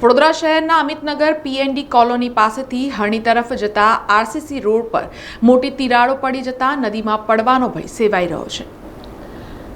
વડોદરા શહેરના અમિતનગર પીએનડી કોલોની પાસેથી હરણી તરફ જતા આરસીસી રોડ પર મોટી તિરાડો પડી જતા નદીમાં પડવાનો ભય સેવાઈ રહ્યો છે।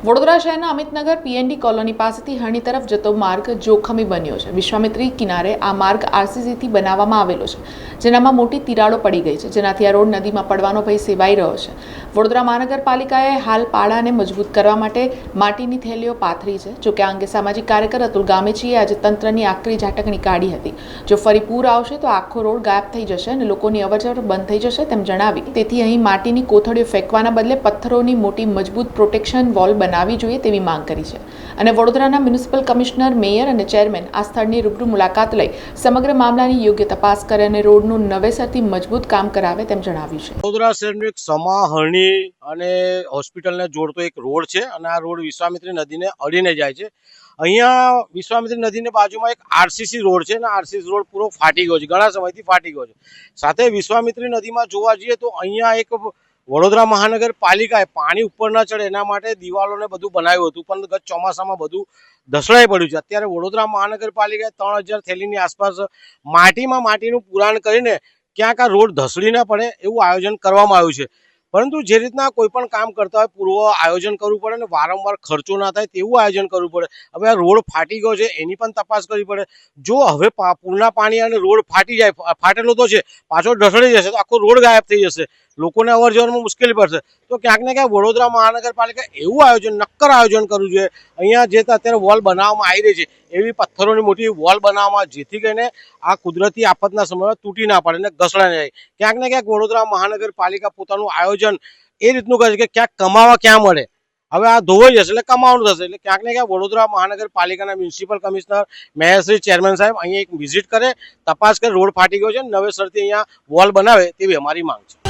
વડોદરા શહેરના અમિતનગર પીએનડી કોલોની પાસેથી હરણી તરફ જતો માર્ગ જોખમી બન્યો છે। વિશ્વામિત્રી કિનારે આ માર્ગ આરસીસીથી બનાવવામાં આવેલો છે, જેનામાં મોટી તિરાડો પડી ગઈ છે, જેનાથી આ રોડ નદીમાં પડવાનો ભય સેવાઈ રહ્યો છે। વડોદરા મહાનગરપાલિકાએ હાલ પાળાને મજબૂત કરવા માટે માટીની થેલીઓ પાથરી છે। જોકે આ અંગે સામાજિક કાર્યકર અતુલ ગામેચીએ આજે તંત્રની આકરી ઝાટકણી કાઢી હતી। જો ફરી પૂર આવશે તો આખો રોડ ગાયબ થઈ જશે અને લોકોની અવરજવર બંધ થઈ જશે તેમ જણાવી, તેથી અહીં માટીની કોથળીઓ ફેંકવાના બદલે પથ્થરોની મોટી મજબૂત પ્રોટેક્શન વોલ બનાવવી જોઈએ તેવી માંગ કરી છે। અને વડોદરાના મ્યુનિસિપલ કમિશનર, મેયર અને ચેરમેન આ સ્થળની રૂબરૂ મુલાકાત લઈ સમગ્ર મામલાની યોગ્ય તપાસ કરે અને રોડનું નવેસરથી મજબૂત કામ કરાવે તેમ જણાવ્યું છે। વડોદરા શહેરનું એક સમા, હરણી અને હોસ્પિટલને જોડતો એક રોડ છે અને આ રોડ વિશ્વામિત્રી નદીને અડીને જાય છે। અહીંયા વિશ્વામિત્રી નદીની બાજુમાં એક આરસીસી રોડ છે અને આરસીસી રોડ પૂરો ફાટી ગયો છે, ઘણા સમયથી ફાટી ગયો છે। સાથે વિશ્વામિત્રી નદીમાં જોવા જઈએ તો અહીંયા એક વડોદરા મહાનગરપાલિકાએ પાણી ઉપર ન ચડે એના માટે દિવાલોને બધું બનાવ્યું હતું, પણ ગત ચોમાસામાં બધું ધસડાઈ પડ્યું છે। અત્યારે વડોદરા મહાનગરપાલિકાએ 3000 થેલીની આસપાસ માટીનું પુરાણ કરીને ક્યાંક આ રોડ ધસડી ન પડે એવું આયોજન કરવામાં આવ્યું છે। પરંતુ જે રીતના કોઈ પણ કામ કરતા હોય પૂર્વ આયોજન કરવું પડે અને વારંવાર ખર્ચો ના થાય તેવું આયોજન કરવું પડે। હવે આ રોડ ફાટી ગયો છે એની પણ તપાસ કરવી પડે। જો હવે પૂરના પાણી અને રોડ ફાટી જાય, ફાટેલો તો છે, પાછો ઢસડી જશે તો આખો રોડ ગાયબ થઈ જશે, લોકોને અવર જવરમાં મુશ્કેલી પડશે। તો ક્યાંક ને ક્યાંક વડોદરા મહાનગરપાલિકા એવું આયોજન, નક્કર આયોજન કરવું જોઈએ। અહીંયા જે અત્યારે વોલ બનાવવામાં આવી રહી છે એવી પથ્થરોની મોટી વોલ બનાવવામાં, જેથી કરીને આ કુદરતી આફતના સમયમાં તૂટી ના પડે અને ઘસડાઈ ના જાય। ક્યાંક ને ક્યાંક વડોદરા મહાનગરપાલિકા પોતાનું આયોજન એ રીતનું કરે છે કે ક્યાંક કમાવા ક્યાં મળે, હવે આ ધોવાઈ જશે એટલે કમાવાનું થશે। એટલે ક્યાંક ને ક્યાંક વડોદરા મહાનગરપાલિકાના municipal commissioner, mayor Shri, chairman સાહેબ અહીંયા એક વિઝિટ કરે, તપાસ કરે, રોડ ફાટી ગયો છે, નવેસરથી અહીંયા વોલ બનાવે તેવી અમારી માંગ છે।